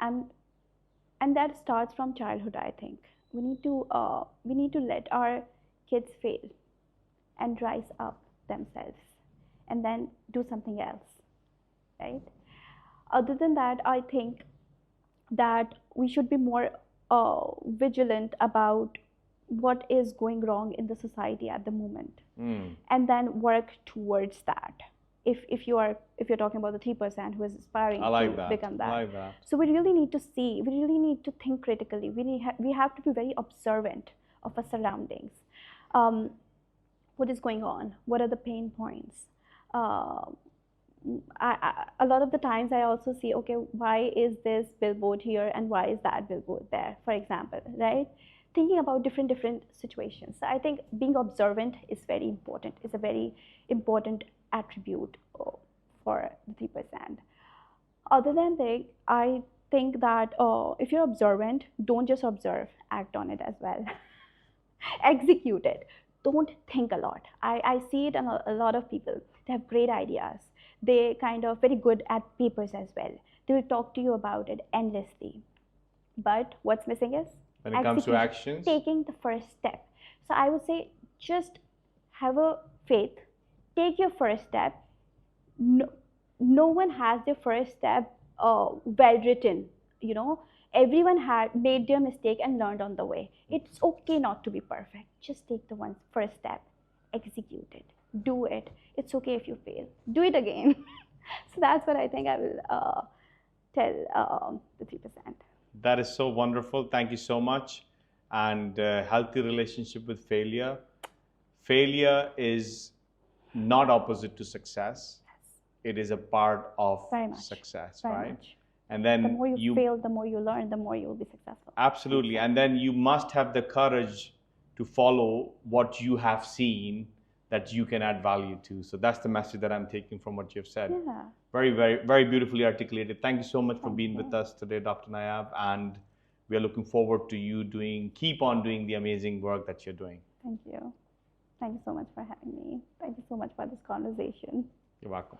and that starts from childhood. I think we need to let our kids fail and rise up themselves, and then do something else, right? Other than that, I think that we should be more vigilant about what is going wrong in the society at the moment, and then work towards that. If you're talking about the 3% who is aspiring to become that. I like that. So we really need to see, we really need to think critically. We have to be very observant of our surroundings. What is going on? What are the pain points? A lot of the times I also see, okay, why is this billboard here and why is that billboard there, for example, right? Thinking about different situations. So I think being observant is very important. It's a very important attribute for the 3%. Other than that, I think that if you're observant, don't just observe, act on it as well. Execute it. Don't think a lot. I see it in a lot of people. They have great ideas. They kind of very good at papers as well. They will talk to you about it endlessly. But what's missing is when it comes to actions, taking the first step. So I would say just have a faith, take your first step. No one has their first step well written. Everyone had made their mistake and learned on the way. It's okay not to be perfect. Just take the first step, execute it, do it. It's okay if you fail. Do it again. So that's what I think I will tell the 3%. That is so wonderful. Thank you so much. And healthy relationship with failure. Failure is not opposite to success. It is a part of success, right? Much. And then the more you fail, the more you learn, the more you will be successful. Absolutely. And then you must have the courage to follow what you have seen that you can add value to. So that's the message that I'm taking from what you've said. Yeah. Very, very, very beautifully articulated. Thank you so much for being with us today, Dr. Nayab. And we are looking forward to you keep on doing the amazing work that you're doing. Thank you. Thank you so much for having me. Thank you so much for this conversation. You're welcome.